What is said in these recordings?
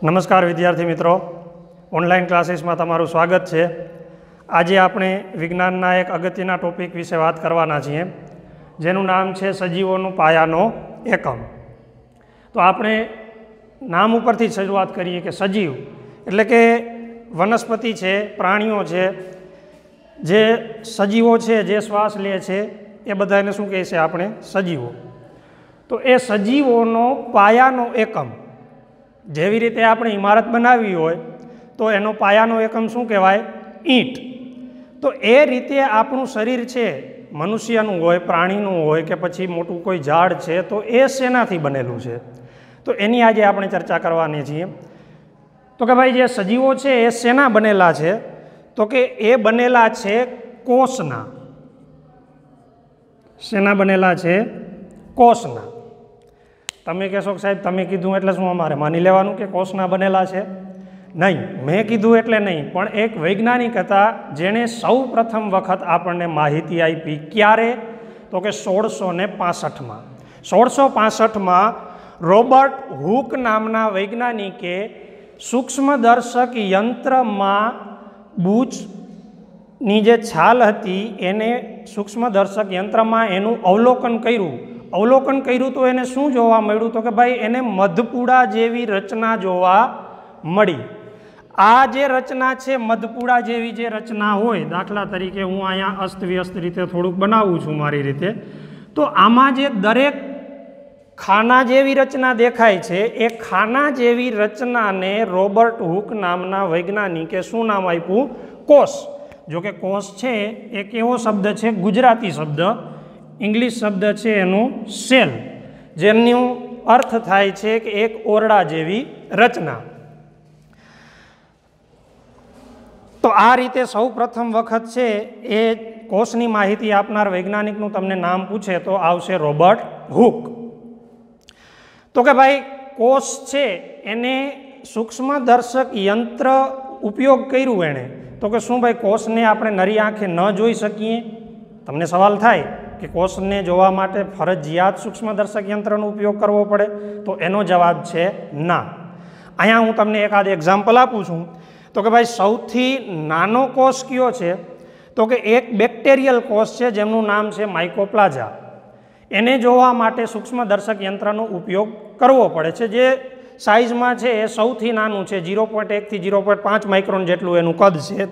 નમસ્કાર વિદ્યાર્થી મિત્રો, ઓનલાઈન ક્લાસીસમાં તમારું સ્વાગત છે। આજે આપણે વિજ્ઞાનના એક અગત્યના ટોપિક વિશે વાત કરવાના છીએ, જેનું નામ છે સજીવોનો પાયાનો એકમ। તો આપણે નામ ઉપરથી શરૂઆત કરીએ કે સજીવ એટલે કે વનસ્પતિ છે, પ્રાણીઓ છે, જે સજીવો છે, જે શ્વાસ લે છે, એ બધાને શું કહે છે આપણે? સજીવો। તો એ સજીવોનો પાયાનો એકમ, જેવી રીતે આપણે ઇમારત બનાવી હોય તો એનો પાયાનો એકમ શું કહેવાય? ઈંટ। તો એ રીતે આપણું શરીર છે, મનુષ્યનું હોય, પ્રાણીનું હોય કે પછી મોટું કોઈ ઝાડ છે, તો એ શેનાથી બનેલું છે? તો એની આજે આપણે ચર્ચા કરવાની છીએ। તો કે ભાઈ જે સજીવો છે એ શેના બનેલા છે? તો કે એ બનેલા છે કોષના। શેના બનેલા છે? કોષના। તમે કહેશો કે સાહેબ તમે કીધું એટલે શું અમારે માની લેવાનું કે કોષના બનેલા છે? નહીં, મેં કીધું એટલે નહીં, પણ એક વૈજ્ઞાનિક હતા જેણે સૌ પ્રથમ વખત આપણને માહિતી આપી। ક્યારે? તો કે 1665માં। 1665માં રોબર્ટ હુક નામના વૈજ્ઞાનિકે સૂક્ષ્મદર્શક યંત્રમાં બૂચની જે છાલ હતી એને સૂક્ષ્મદર્શક યંત્રમાં એનું અવલોકન કર્યું તો એને શું જોવા મળ્યું? તો કે ભાઈ એને મધપૂડા જેવી રચના જોવા મળી। આ જે રચના છે, મધપૂડા જેવી જે રચના હોય, દાખલા તરીકે હું અહીંયા અસ્તવ્યસ્ત રીતે થોડુંક બનાવું છું મારી રીતે, તો આમાં જે દરેક ખાના જેવી રચના દેખાય છે, એ ખાના જેવી રચનાને રોબર્ટ હુક નામના વૈજ્ઞાનિકે શું નામ આપ્યું? કોષ। જો કે કોષ છે એ કેવો શબ્દ છે? ગુજરાતી શબ્દ, ઇંગ્લિશ શબ્દ છે એનું સેલ, જેનો અર્થ થાય છે કે એક ઓરડા જેવી રચના। તો આ રીતે સૌ પ્રથમ વખત છે એ કોષની માહિતી આપનાર વૈજ્ઞાનિકનું તમને નામ પૂછે તો આવશે રોબર્ટ હુક। તો કે ભાઈ કોષ છે એને સૂક્ષ્મદર્શક યંત્ર ઉપયોગ કર્યું એણે, તો કે શું ભાઈ કોષને આપણે નરી આંખે ન જોઈ શકીએ? તમને સવાલ થાય કે કોષને જોવા માટે ફરજિયાત સૂક્ષ્મદર્શક યંત્રનો ઉપયોગ કરવો પડે? તો એનો જવાબ છે ના। અહીંયા હું તમને એકાદ એક્ઝામ્પલ આપું છું। તો કે ભાઈ સૌથી નાનો કોષ કયો છે? તો કે એક બેક્ટેરિયલ કોષ છે જેમનું નામ છે માઇકોપ્લાઝા। એને જોવા માટે સૂક્ષ્મદર્શક યંત્રનો ઉપયોગ કરવો પડે છે, જે સાઇઝમાં છે એ સૌથી નાનું છે, 0.1 થી 0.5 માઇક્રોન જેટલું એનું કદ છે।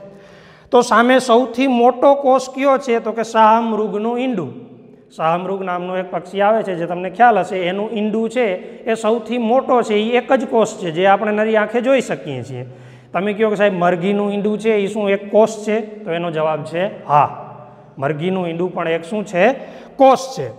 તો સામે સૌથી મોટો કોષ કયો છે? તો કે શાહમૃગનું ઈંડું। શાહમૃગ નામનું એક પક્ષી આવે છે, જે તમને ખ્યાલ હશે, એનું ઈંડું છે એ સૌથી મોટો છે, એ એક જ કોષ છે જે આપણે નરી આંખે જોઈ શકીએ છીએ। તમે કહો કે સાહેબ મરઘીનું ઈંડું છે એ શું એક કોષ છે? તો એનો જવાબ છે હા, મરઘીનું ઈંડું પણ એક શું છે? કોષ છે।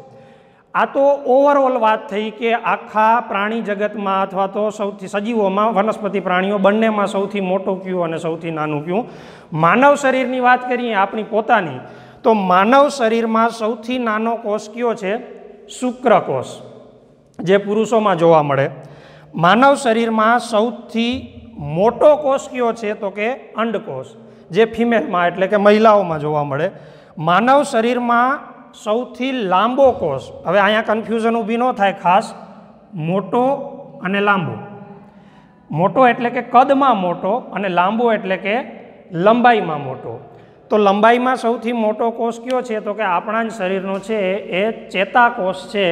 આ તો ઓવરઓલ વાત થઈ કે આખા પ્રાણી જગતમાં અથવા તો સૌથી સજીવોમાં, વનસ્પતિ પ્રાણીઓ બંનેમાં સૌથી મોટું કયું અને સૌથી નાનું કયું? માનવ શરીરની વાત કરીએ આપણી પોતાની, તો માનવ શરીરમાં સૌથી નાનો કોષ કયો છે? શુક્રકોષ, જે પુરુષોમાં જોવા મળે। માનવ શરીરમાં સૌથી મોટો કોષ કયો છે? તો કે અંડકોષ, જે ફિમેલમાં એટલે કે મહિલાઓમાં જોવા મળે। માનવ શરીરમાં સૌથી લાંબો કોષ, હવે અહીંયા કન્ફ્યુઝન ઊભી ન થાય, ખાસ મોટો અને લાંબો। મોટો એટલે કે કદમાં મોટો અને લાંબો એટલે કે લંબાઈમાં મોટો। તો લંબાઈમાં સૌથી મોટો કોષ કયો છે? તો કે આપણા જ શરીરનો છે એ ચેતાકોષ છે,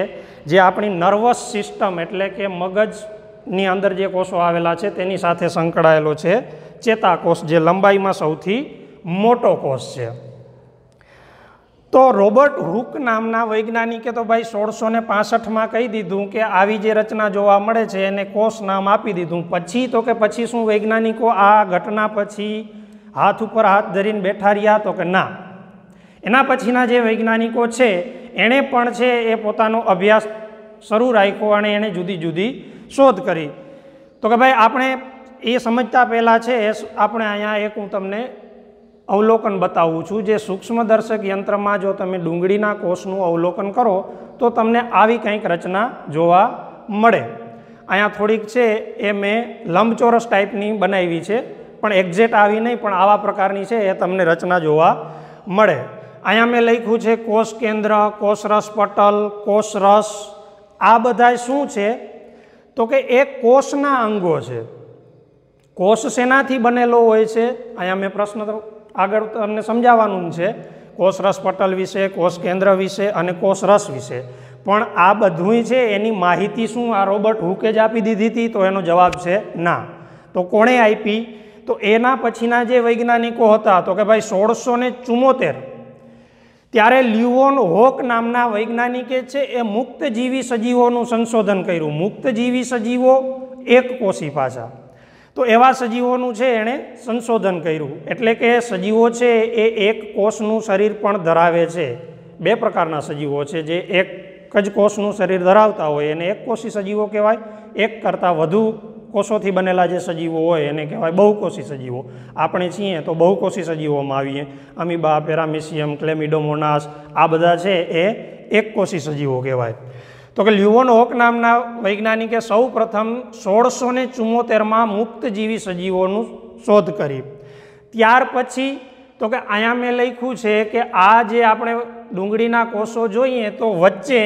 જે આપણી નર્વસ સિસ્ટમ એટલે કે મગજની અંદર જે કોષો આવેલા છે તેની સાથે સંકળાયેલો છે ચેતાકોષ, જે લંબાઈમાં સૌથી મોટો કોષ છે। તો રોબર્ટ હુક નામના વૈજ્ઞાનિકે તો ભાઈ 1665માં કહી દીધું કે આવી જે રચના જોવા મળે છે એને કોષ નામ આપી દીધું। પછી તો કે પછી શું વૈજ્ઞાનિકો આ ઘટના પછી હાથ ઉપર હાથ ધરીને બેઠા રહ્યા? તો કે ના, એના પછીના જે વૈજ્ઞાનિકો છે એણે પણ છે એ પોતાનો અભ્યાસ શરૂ રાખ્યો અને એણે જુદી જુદી શોધ કરી। તો કે ભાઈ આપણે એ સમજતા પહેલાં છે આપણે અહીંયા એક હું તમને અવલોકન બતાવું છું। જે સૂક્ષ્મદર્શક યંત્રમાં જો તમે ડુંગળીના કોષનું અવલોકન કરો તો તમને આવી કંઈક રચના જોવા મળે। અહીંયા થોડીક છે એ મેં લંબચોરસ ટાઈપની બનાવી છે, પણ એક્ઝેક્ટ આવી નહીં, પણ આવા પ્રકારની છે એ તમને રચના જોવા મળે। અહીંયા મેં લખ્યું છે કોષ કેન્દ્ર, કોષરસ પટલ, કોષરસ। આ બધા શું છે? તો કે એ કોષના અંગો છે। કોષ શેનાથી બનેલો હોય છે? અહીંયા મેં પ્રશ્ન આગળ તમને સમજાવવાનું છે, કોષ રસ પટલ વિશે, કોષ કેન્દ્ર વિશે અને કોષ રસ વિશે. પણ આ બધુંય છે એની માહિતી શું આ રોબર્ટ હુકે જ આપી દીધી હતી? તો એનો જવાબ છે ના. તો કોણે આપી? તો એના પછીના જે વૈજ્ઞાનિકો હતા, તો કે ભાઈ 1674 ત્યારે લ્યુવોન હોક નામના વૈજ્ઞાનિકે છે એ મુક્તજીવી સજીવોનું સંશોધન કર્યું. મુક્તજીવી સજીવો એક કોષી પાછા, તો એવા સજીવોનું છે એણે સંશોધન કર્યું. એટલે કે સજીવો છે એ એક કોષનું શરીર પણ ધરાવે છે. બે પ્રકારના સજીવો છે, જે એક જ કોષનું શરીર ધરાવતા હોય એને એક કોષી સજીવો કહેવાય. એક કરતાં વધુ કોષોથી બનેલા જે સજીવો હોય એને કહેવાય બહુકોષી સજીવો. આપણે છીએ તો બહુકોષી સજીવોમાં આવીએ. અમીબા, પેરામિશિયમ, ક્લેમિડોમોનાસ, આ બધા છે એ એક કોષી સજીવો કહેવાય. તો કે લ્યુવોન હોક નામના વૈજ્ઞાનિકે સૌ પ્રથમ 1674માં મુક્તજીવી સજીવોનું શોધ કરી. ત્યાર પછી તો કે અહીંયા મેં લખ્યું છે કે આ જે આપણે ડુંગળીના કોષો જોઈએ તો વચ્ચે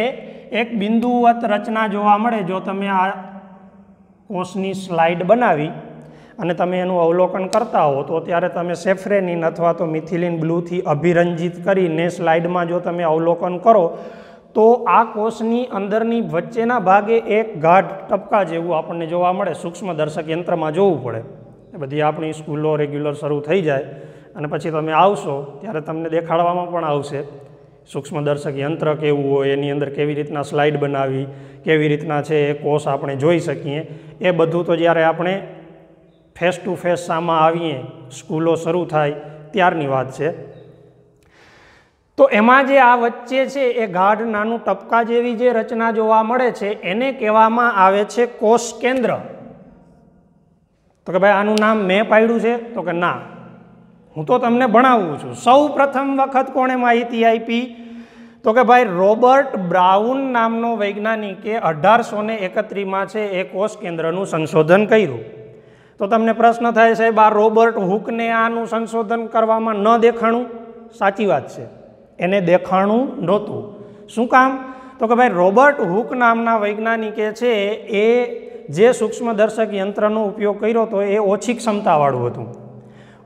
એક બિંદુવત રચના જોવા મળે. જો તમે આ કોષની સ્લાઇડ બનાવી અને તમે એનું અવલોકન કરતા હો તો ત્યારે તમે સેફ્રેનિન અથવા તો મિથિલિન બ્લુથી અભિરંજિત કરીને સ્લાઇડમાં જો તમે અવલોકન કરો તો આ કોષની અંદરની વચ્ચેના ભાગે એક ગાઢ ટપકા જેવું આપણને જોવા મળે. સૂક્ષ્મદર્શક યંત્રમાં જોવું પડે. એ બધી આપણી સ્કૂલો રેગ્યુલર શરૂ થઈ જાય અને પછી તમે આવશો ત્યારે તમને દેખાડવામાં પણ આવશે સૂક્ષ્મદર્શક યંત્ર કેવું હોય, એની અંદર કેવી રીતના સ્લાઇડ બનાવી, કેવી રીતના છે એ કોષ આપણે જોઈ શકીએ. એ બધું તો જ્યારે આપણે ફેસ ટુ ફેસ સામા આવીએ, સ્કૂલો શરૂ થાય ત્યારની વાત છે. તો એમાં જે આ વચ્ચે છે એ ગાઢ નાનું ટપકા જેવી જે રચના જોવા મળે છે એને કહેવામાં આવે છે કોષ કેન્દ્ર. તો કે ભાઈ આનું નામ મેં પાડ્યું છે? તો કે ના, હું તો તમને ભણાવું છું. સૌ પ્રથમ વખત કોણે માહિતી આપી? તો કે ભાઈ રોબર્ટ બ્રાઉન નામનો વૈજ્ઞાનિકે 1831માં છે એ કોષ કેન્દ્રનું સંશોધન કર્યું. તો તમને પ્રશ્ન થાય સાહેબ આ રોબર્ટ હુકને આનું સંશોધન કરવામાં ન દેખાણું? સાચી વાત છે, એને દેખાણું નહોતું. શું કામ? તો કે ભાઈ રોબર્ટ હુક નામના વૈજ્ઞાનિકે છે એ જે સૂક્ષ્મદર્શક યંત્રનો ઉપયોગ કર્યો હતો એ ઓછી ક્ષમતાવાળું હતું.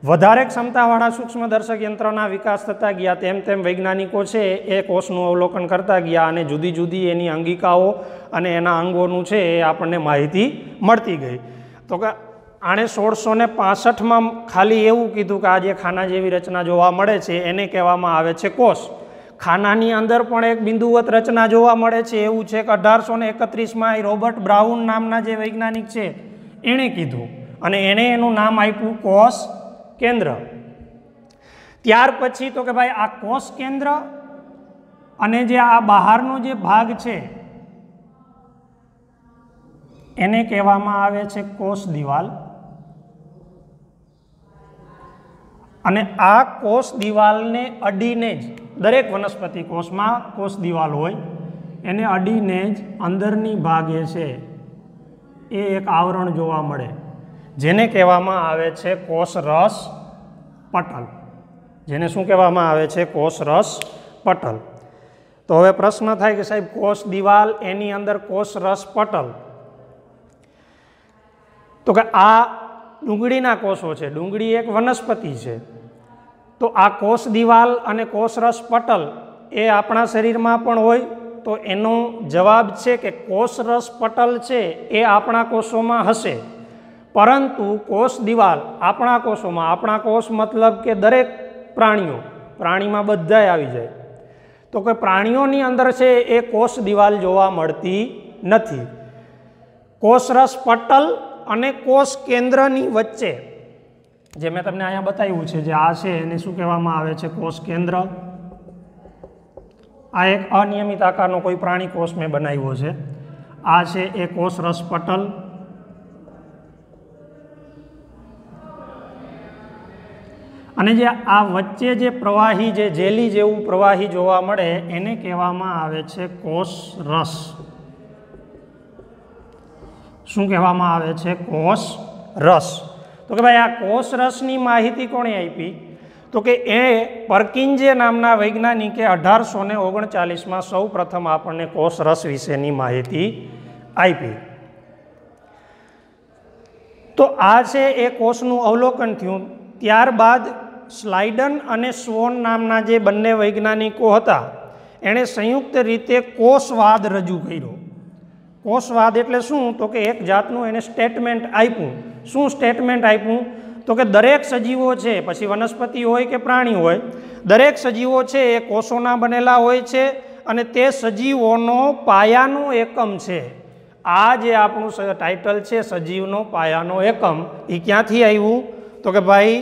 વધારે ક્ષમતાવાળા સૂક્ષ્મદર્શક યંત્રના વિકાસ થતા ગયા તેમ તેમ વૈજ્ઞાનિકો છે એ કોષનું અવલોકન કરતા ગયા અને જુદી જુદી એની અંગિકાઓ અને એના અંગોનું છે એ આપણને માહિતી મળતી ગઈ. તો કે આણે 1665માં ખાલી એવું કીધું કે આ જે ખાના જેવી રચના જોવા મળે છે એને કહેવામાં આવે છે કોષ. ખાનાની અંદર પણ એક બિંદુવત રચના જોવા મળે છે એવું છે કે 1831માં રોબર્ટ બ્રાઉન નામના જે વૈજ્ઞાનિક છે એણે કીધું અને એણે એનું નામ આપ્યું કોષ કેન્દ્ર. ત્યાર પછી તો કે ભાઈ આ કોષ કેન્દ્ર અને જે આ બહારનો જે ભાગ છે એને કહેવામાં આવે છે કોષ દિવાલ. અને આ કોષ દિવાલને અડીને જ દરેક વનસ્પતિ કોષમાં કોષ દિવાલ હોય, એને અડીને જ અંદરની ભાગે છે એ એક આવરણ જોવા મળે જેને કહેવામાં આવે છે કોષરસ પટલ. જેને શું કહેવામાં આવે છે? કોષરસ પટલ. તો હવે પ્રશ્ન થાય કે સાહેબ કોષ દિવાલ એની અંદર કોષરસ પટલ, તો કે આ ડુંગળીના કોષો છે, ડુંગળી એક વનસ્પતિ છે, તો આ કોષ દિવાલ અને કોષરસ પટલ એ આપણા શરીરમાં પણ હોય? તો એનો જવાબ છે કે કોષરસ પટલ છે એ આપણા કોષોમાં હશે, પરંતુ કોષ દિવાલ આપણા કોષોમાં, આપણા કોષ મતલબ કે દરેક પ્રાણીમાં બધાય આવી જાય, તો કે પ્રાણીઓની અંદર છે એ કોષ દિવાલ જોવા મળતી નથી. કોષરસ પટલ અને કોષ કેન્દ્રની વચ્ચે જે મેં તમને અહીંયા બતાવ્યું છે, જે આ છે એને શું કહેવામાં આવે છે? કોષ કેન્દ્ર. આ એક અનિયમિત આકારનો કોઈ પ્રાણી કોષ મેં બનાવ્યો છે. આ છે એ કોષરસ પટલ. અને જે આ વચ્ચે જે પ્રવાહી, જે જેલી જેવું પ્રવાહી જોવા મળે એને કહેવામાં આવે છે કોષરસ. શું કહેવામાં આવે છે? કોષરસ. તો કે ભાઈ આ કોષરસની માહિતી કોણે આપી? તો કે એ પર્કિન્જે નામના વૈજ્ઞાનિકે 1839માં સૌ પ્રથમ આપણને કોષરસ વિશેની માહિતી આપી. તો તો આ છે એ કોષનું અવલોકન થયું. ત્યારબાદ સ્લાઇડન અને સ્વોન નામના જે બંને વૈજ્ઞાનિકો હતા એણે સંયુક્ત રીતે કોષવાદ રજૂ કર્યો. કોષવાદ એટલે શું? તો કે એક જાતનું એને સ્ટેટમેન્ટ આપ્યું. શું સ્ટેટમેન્ટ આપ્યું? તો કે દરેક સજીવો છે, પછી વનસ્પતિ હોય કે પ્રાણી હોય, દરેક સજીવો છે એ કોષોના બનેલા હોય છે અને તે સજીવોનો પાયાનો એકમ છે. આ જે આપણું ટાઇટલ છે સજીવનો પાયાનો એકમ, એ ક્યાંથી આવ્યું? તો કે ભાઈ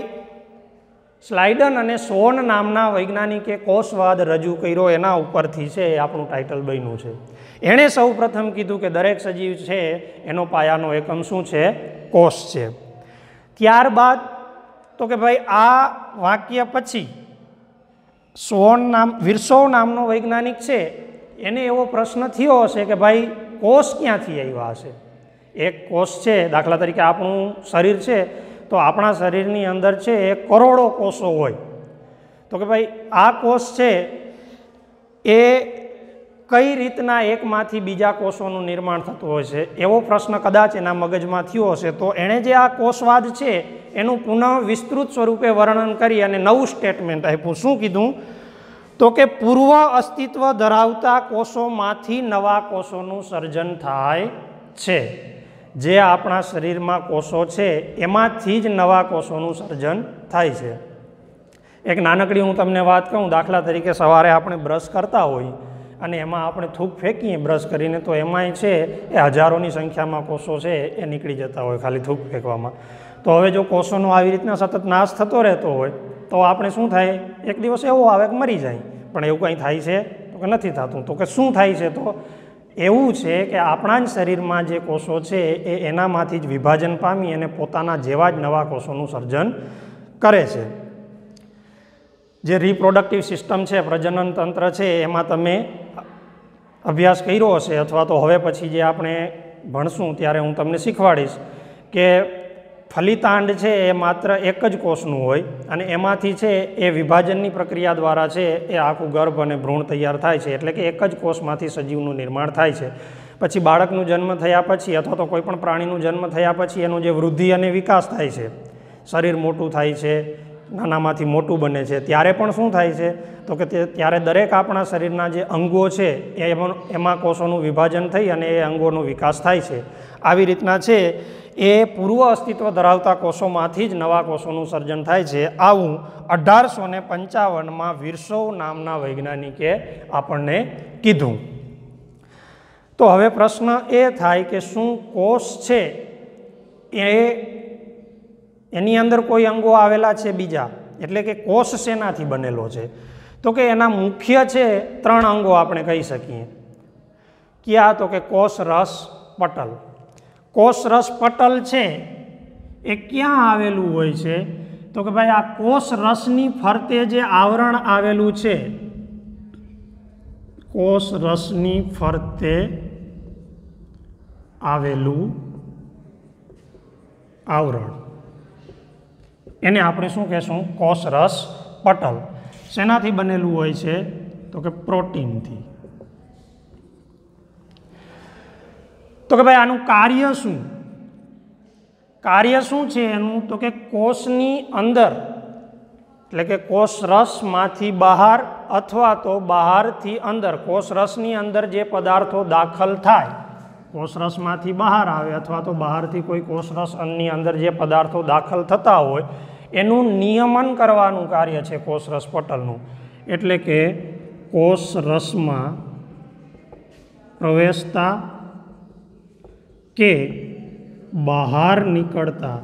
સ્લાઇડન અને સ્વોન નામના વૈજ્ઞાનિકે કોષવાદ રજૂ કર્યો, એના ઉપરથી છે એ આપણું ટાઇટલ બન્યું છે. એણે સૌ પ્રથમ કીધું કે દરેક સજીવ છે એનો પાયાનો એકમ શું છે? કોષ છે. ત્યારબાદ તો કે ભાઈ આ વાક્ય પછી વિર્સોવ નામનો વૈજ્ઞાનિક છે એને એવો પ્રશ્ન થયો હશે કે ભાઈ કોષ ક્યાંથી આવ્યા હશે? એક કોષ છે, દાખલા તરીકે આપણું શરીર છે, તો આપણા શરીરની અંદર છે એ કરોડો કોષો હોય. તો કે ભાઈ આ કોષ છે એ કઈ રીતના એકમાંથી બીજા કોષોનું નિર્માણ થતું હોય છે એવો પ્રશ્ન કદાચ એના મગજમાં થયો હશે. તો એણે જે આ કોષવાદ છે એનું પુનઃ વિસ્તૃત સ્વરૂપે વર્ણન કરી અને નવું સ્ટેટમેન્ટ આપ્યું. શું કીધું? તો કે પૂર્વ અસ્તિત્વ ધરાવતા કોષોમાંથી નવા કોષોનું સર્જન થાય છે. જે આપણા શરીરમાં કોષો છે એમાંથી જ નવા કોષોનું સર્જન થાય છે. એક નાનકડી હું તમને વાત કહું. દાખલા તરીકે સવારે આપણે બ્રશ કરતા હોઈએ અને એમાં આપણે થૂક ફેંકીએ બ્રશ કરીને, તો એમાંય છે એ હજારોની સંખ્યામાં કોષો છે એ નીકળી જતા હોય ખાલી થૂક ફેંકવામાં. તો હવે જો કોષોનો આવી રીતના સતત નાશ થતો રહેતો હોય તો આપણે શું થાય? એક દિવસ એવો આવે કે મરી જાય. પણ એવું કંઈ થાય છે? તો કે નથી થતું. તો કે શું થાય છે? તો એવું છે કે આપણા જ શરીરમાં જે કોષો છે એ એનામાંથી જ વિભાજન પામી અને પોતાના જેવા જ નવા કોષોનું સર્જન કરે છે. જે રિપ્રોડક્ટિવ સિસ્ટમ છે, પ્રજનન તંત્ર છે, એમાં તમે અભ્યાસ કર્યો હશે અથવા તો હવે પછી જે આપણે ભણશું ત્યારે હું તમને શીખવાડીશ કે ફલિતાંડ છે એ માત્ર એક જ કોષનું હોય અને એમાંથી છે એ વિભાજનની પ્રક્રિયા દ્વારા છે એ આખું ગર્ભ અને ભ્રૂણ તૈયાર થાય છે. એટલે કે એક જ કોષમાંથી સજીવનું નિર્માણ થાય છે. પછી બાળકનું જન્મ થયા પછી અથવા તો કોઈ પણ પ્રાણીનું જન્મ થયા પછી એનું જે વૃદ્ધિ અને વિકાસ થાય છે, શરીર મોટું થાય છે, નાનામાંથી મોટું બને છે, ત્યારે પણ શું થાય છે? તો કે ત્યારે દરેક આપણા શરીરના જે અંગો છે એમાં કોષોનું વિભાજન થઈ અને એ અંગોનો વિકાસ થાય છે. આવી રીતના છે એ પૂર્વ અસ્તિત્વ ધરાવતા કોષોમાંથી જ નવા કોષોનું સર્જન થાય છે. આવું 1855માં વિર્સોવ નામના વૈજ્ઞાનિકે આપણને કીધું. તો હવે પ્રશ્ન એ થાય કે શું કોષ છે એની અંદર કોઈ અંગો આવેલા છે બીજા? એટલે કે કોષ શેનાથી બનેલો છે? તો કે એના મુખ્ય છે 3 અંગો આપણે કહી શકીએ. ક્યાં? તો કે કોષ રસ પટલ. કોષ રસ પટલ છે એ ક્યાં આવેલું હોય છે? તો કે ભાઈ આ કોષ રસની ફરતે જે આવરણ આવેલું છે, કોષ રસની ફરતે આવેલું આવરણ, એને આપણે શું કહેશું? કોષ રસ પટલ. શેનાથી બનેલું હોય છે? તો કે પ્રોટીનથી. તો કે ભાઈ આનું કાર્ય શું? કાર્ય શું છે એનું? તો કે કોષની અંદર, એટલે કે કોષ રસમાંથી બહાર અથવા તો બહારથી અંદર, કોષ રસની અંદર જે પદાર્થો દાખલ થાય, કોષ રસમાંથી બહાર આવે અથવા તો બહારથી કોઈ કોષ રસની અંદર જે પદાર્થો દાખલ થતા હોય એનું નિયમન કરવાનું કાર્ય છે કોષ રસ પટલનું. એટલે કે કોષ રસમાં પ્રવેશતા કે બહાર નીકળતા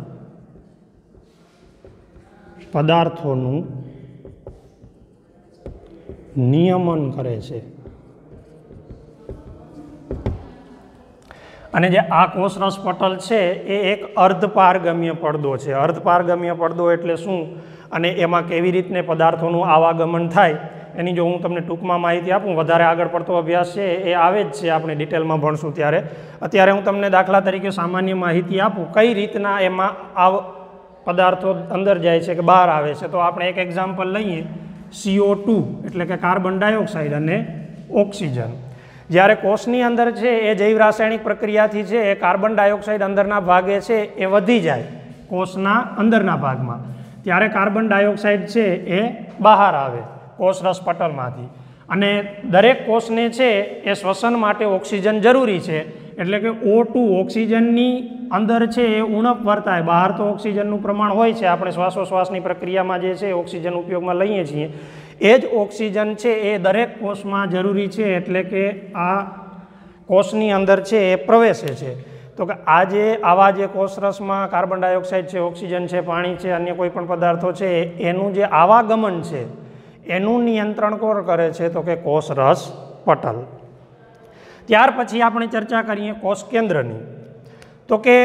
પદાર્થોનું નિયમન કરે છે. અને જે આ કોષરસ પટલ છે એ એક અર્ધપારગમ્ય પડદો છે. અર્ધપારગમ્ય પડદો એટલે શું અને એમાં કેવી રીતને પદાર્થોનું આવાગમન થાય એની જો હું તમને ટૂંકમાં માહિતી આપું, વધારે આગળ પડતો અભ્યાસ છે એ આવે જ છે, આપણે ડિટેલમાં ભણશું ત્યારે. અત્યારે હું તમને દાખલા તરીકે સામાન્ય માહિતી આપું કઈ રીતના એમાં પદાર્થો અંદર જાય છે કે બહાર આવે છે. તો આપણે એક એક્ઝામ્પલ લઈએ, CO2 એટલે કે કાર્બન ડાયોક્સાઇડ અને ઓક્સિજન. જ્યારે કોષની અંદર છે એ જૈવ રાસાયણિક પ્રક્રિયાથી છે એ કાર્બન ડાયોક્સાઇડ અંદરના ભાગે છે એ વધી જાય કોષના અંદરના ભાગમાં, ત્યારે કાર્બન ડાયોક્સાઇડ છે એ બહાર આવે કોષરસ પટલમાંથી, અને દરેક કોષને છે એ શ્વસન માટે ઓક્સિજન જરૂરી છે, એટલે કે O2 ઓક્સિજનની અંદર છે એ ઉણપ વર્તાય. બહાર તો ઓક્સિજનનું પ્રમાણ હોય છે, આપણે શ્વાસોશ્વાસની પ્રક્રિયામાં જે છે ઓક્સિજન ઉપયોગમાં લઈએ છીએ, એ જ ઓક્સિજન છે એ દરેક કોષમાં જરૂરી છે, એટલે કે આ કોષની અંદર છે એ પ્રવેશે છે. તો કે આવા જે કોષરસમાં કાર્બન ડાયોક્સાઇડ છે, ઓક્સિજન છે, પાણી છે, અન્ય કોઈ પણ પદાર્થો છે, એનું જે આવાગમન છે એનું નિયંત્રણ કોણ કરે છે? તો કે કોષરસ પટલ. ત્યાર પછી આપણે ચર્ચા કરીએ કોષ કેન્દ્રની. તો કે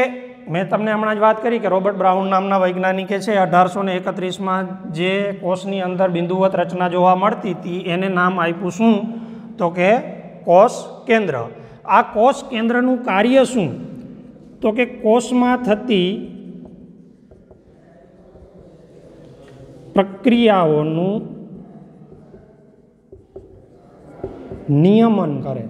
મેં તમને હમણાં જ વાત કરી કે રોબર્ટ બ્રાઉન નામના વૈજ્ઞાનિકે છે 1831માં જે કોષની અંદર બિંદુવત રચના જોવા મળતી હતી એને નામ આપ્યું શું? તો કે કોષ કેન્દ્ર. આ કોષ કેન્દ્રનું કાર્ય શું? તો કે કોષમાં થતી પ્રક્રિયાઓનું નિયમન કરે.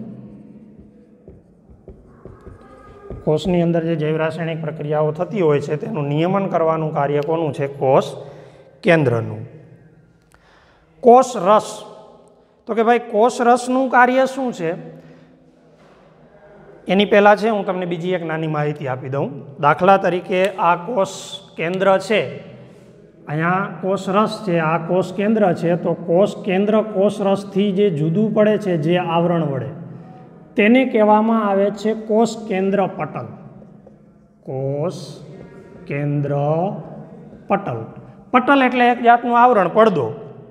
કોષની અંદર જે જૈવ રાસાયણિક પ્રક્રિયાઓ થતી હોય છે તેનું નિયમન કરવાનું કાર્ય કોનું છે? કોષ કેન્દ્રનું. કોષ રસ. તો કે ભાઈ કોષ રસનું કાર્ય શું છે? એની પહેલાં છે હું તમને બીજી એક નાની માહિતી આપી દઉં. દાખલા તરીકે આ કોષ કેન્દ્ર છે, અહીંયા કોષ રસ છે, આ કોષ કેન્દ્ર છે, તો કોષ કેન્દ્ર કોષ રસથી જે જુદું પડે છે જે આવરણ વડે, તેને કહેવામાં આવે છે કોષ કેન્દ્ર પટલ. કોષ કેન્દ્ર પટલ. પટલ એટલે એક જાતનું આવરણ, પડદો.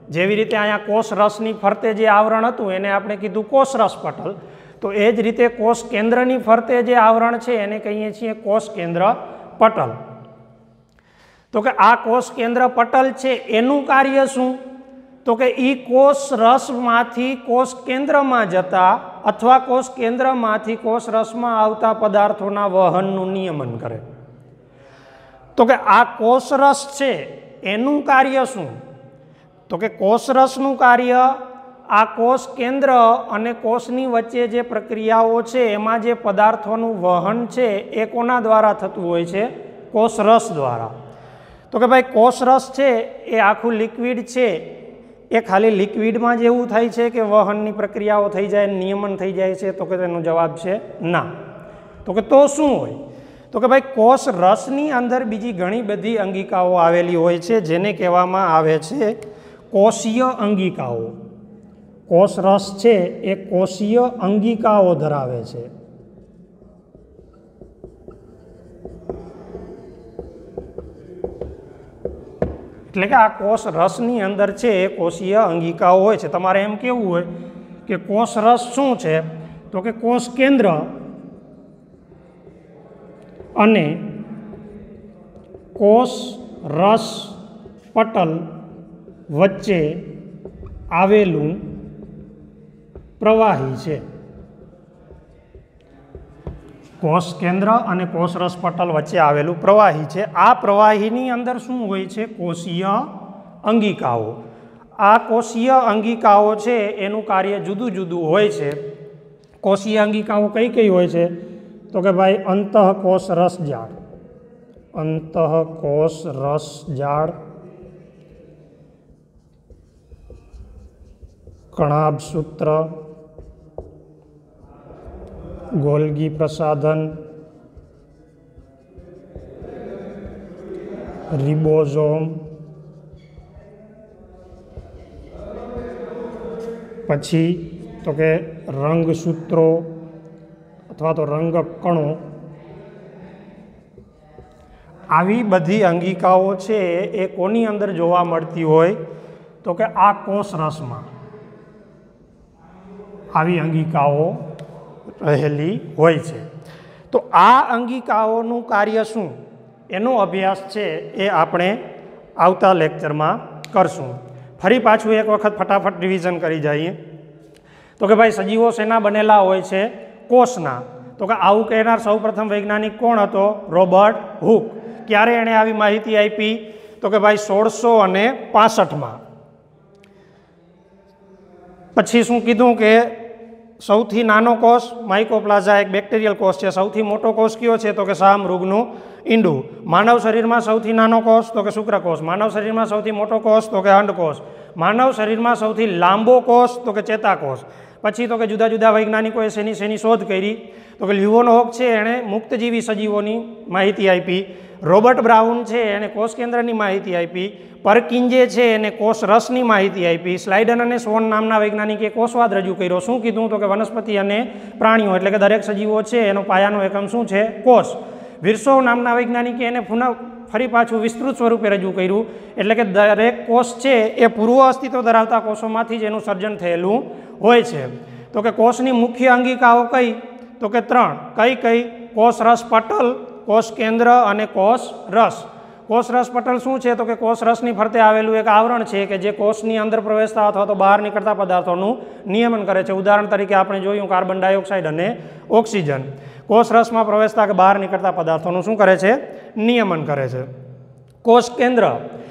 જેવી રીતે અહીંયા કોષ રસની ફરતે જે આવરણ હતું એને આપણે કીધું કોષ રસ પટલ, તો એ જ રીતે કોષ કેન્દ્રની ફરતે જે આવરણ છે એને કહીએ છીએ કોષ કેન્દ્ર પટલ. તો કે આ કોષ કેન્દ્ર પટલ છે એનું કાર્ય શું? તો કે એ કોષ રસમાંથી કોષ કેન્દ્રમાં જતા અથવા કોષ કેન્દ્રમાંથી કોષ રસમાં આવતા પદાર્થોના વહનનું નિયમન કરે. તો કે આ કોષ રસ છે એનું કાર્ય શું? તો કે કોષ રસનું કાર્ય આ કોષ કેન્દ્ર અને કોષની વચ્ચે જે પ્રક્રિયાઓ છે એમાં જે પદાર્થોનું વહન છે એ કોના દ્વારા થતું હોય છે? કોષ રસ દ્વારા. તો કે ભાઈ કોષ રસ છે એ આખું લિક્વિડ છે, એ ખાલી લિક્વિડમાં જ એવું થાય છે કે વહનની પ્રક્રિયાઓ થઈ જાય, નિયમન થઈ જાય છે? તો કે તેનો જવાબ છે ના. તો કે તો શું હોય? તો કે ભાઈ કોષ રસની અંદર બીજી ઘણી બધી અંગિકાઓ આવેલી હોય છે જેને કહેવામાં આવે છે કોષીય અંગિકાઓ. કોષ રસ છે એ કોષીય અંગિકાઓ ધરાવે છે. એટલે કે આ કોષ રસની અંદર છે એ કોષીય અંગિકાઓ હોય છે. તમારે એમ કેવું હોય કે કોષ રસ શું છે? તો કે કોષ કેન્દ્ર અને કોષ રસ પટલ વચ્ચે આવેલું પ્રવાહી છે. કોષ કેન્દ્ર અને કોષ રસ પટલ વચ્ચે આવેલું પ્રવાહી છે. આ પ્રવાહીની અંદર શું હોય છે? કોષીય અંગિકાઓ. આ કોષીય અંગિકાઓ છે એનું કાર્ય જુદું જુદું હોય છે. કોષીય અંગિકાઓ કઈ કઈ હોય છે? તો કે ભાઈ અંતઃકોષ રસ જાળ, અંતઃકોષ રસ જાળ, કણાભ સૂત્ર, ગોલ્ગી પ્રસાધન, રિબોઝોમ, પછી તો કે રંગસૂત્રો અથવા તો રંગકણો, આવી બધી અંગિકાઓ છે એ કોની અંદર જોવા મળતી હોય? તો કે આ કોષ રસમાં આવી અંગિકાઓ રહેલી હોય છે. તો આ અંગિકાઓનું કાર્ય શું એનો અભ્યાસ છે એ આપણે આવતા લેક્ચરમાં કરશું. ફરી પાછું એક વખત ફટાફટ રિવિઝન કરી જઈએ. તો કે ભાઈ સજીવો શેના બનેલા હોય છે? કોષના. તો કે આવું કહેનાર સૌપ્રથમ વૈજ્ઞાનિક કોણ હતો? Robert Hooke. ક્યારે એણે આવી માહિતી આપી? તો કે ભાઈ 1665માં. પછી શું કીધું કે સૌથી નાનો કોષ માઇકોપ્લાઝા, એક બેક્ટેરિયલ કોષ છે. સૌથી મોટો કોષ કયો છે? તો કે શાહમૃગનું ઈંડું. માનવ શરીરમાં સૌથી નાનો કોષ? તો કે શુક્રકોષ. માનવ શરીરમાં સૌથી મોટો કોષ? તો કે અંડકોષ. માનવ શરીરમાં સૌથી લાંબો કોષ? તો કે ચેતાકોષ. પછી તો કે જુદા જુદા વૈજ્ઞાનિકોએ શેની શોધ કરી? તો કે લ્યુવનહોક છે એણે મુક્તજીવી સજીવોની માહિતી આપી. રોબર્ટ બ્રાઉન છે એણે કોષ કેન્દ્રની માહિતી આપી. પરકિંજે છે એને કોષ રસની માહિતી આપી. સ્લાઇડન અને સ્વોન નામના વૈજ્ઞાનિકે કોષવાદ રજૂ કર્યો. શું કીધું? તો કે વનસ્પતિ અને પ્રાણીઓ એટલે કે દરેક સજીવો છે એનો પાયાનો એકમ શું છે? કોષ. વિર્સોવ નામના વૈજ્ઞાનિકે એને ફરી પાછું વિસ્તૃત સ્વરૂપે રજૂ કર્યું એટલે કે દરેક કોષ છે એ પૂર્વ અસ્તિત્વ ધરાવતા કોષોમાંથી જ એનું સર્જન થયેલું હોય છે. તો કે કોષની મુખ્ય અંગિકાઓ કઈ? તો કે 3. કઈ? કોષ રસ પટલ, કોષ કેન્દ્ર અને કોષ રસ. કોષ રસ પટલ શું છે? તો કે કોષ રસની ફરતે આવેલું એક આવરણ છે કે જે કોષની અંદર પ્રવેશતા અથવા તો બહાર નીકળતા પદાર્થોનું નિયમન કરે છે. ઉદાહરણ તરીકે આપણે જોયું કાર્બન ડાયોક્સાઇડ અને ઓક્સિજન. કોષ રસમાં પ્રવેશતા કે બહાર નીકળતા પદાર્થોનું શું કરે છે? નિયમન કરે છે. કોષ કેન્દ્ર,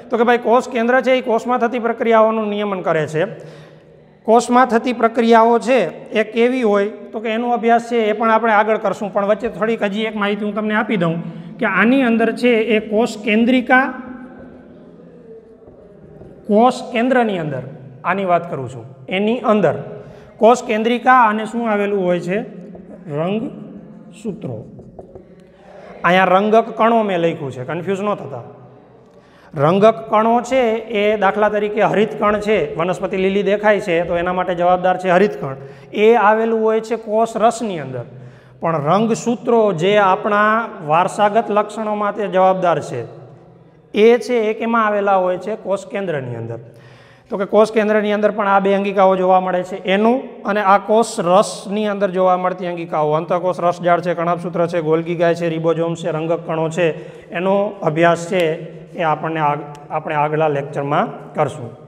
તો કે ભાઈ કોષ કેન્દ્ર છે એ કોષમાં થતી પ્રક્રિયાઓનું નિયમન કરે છે. કોષમાં થતી પ્રક્રિયાઓ છે એ કેવી હોય? તો કે એનો અભ્યાસ છે એ પણ આપણે આગળ કરશું, પણ વચ્ચે થોડીક હજી એક માહિતી હું તમને આપી દઉં કે આની અંદર છે એ કોષ કેન્દ્રિકા, કોષ કેન્દ્રની અંદર આની વાત કરું છું, એની અંદર કોષ કેન્દ્રિકા અને શું આવેલું હોય છે? રંગસૂત્રો. અહીંયા રંગક કણો મેં લખ્યું છે, કન્ફ્યુઝ ન થતા. રંગક કણો છે એ દાખલા તરીકે હરિતકણ છે, વનસ્પતિ લીલી દેખાય છે તો એના માટે જવાબદાર છે હરિતકણ. એ આવેલું હોય છે કોષ રસની અંદર. પણ રંગસૂત્રો જે આપણા વારસાગત લક્ષણો માટે જવાબદાર છે એ છે એ કેમાં આવેલા હોય છે? કોષ કેન્દ્રની અંદર. તો કે કોષ કેન્દ્રની અંદર પણ આ બે અંગિકાઓ જોવા મળે છે, એનું અને આ કોષ રસની અંદર જોવા મળતી અંગિકાઓ. અંતઃકોષ રસજાળ છે, કણાભસૂત્ર છે, ગોલ્ગી ગાય છે, રિબોઝોમ છે, રંગક કણો છે, એનો અભ્યાસ છે એ આપણે આગલા લેક્ચરમાં કરશું.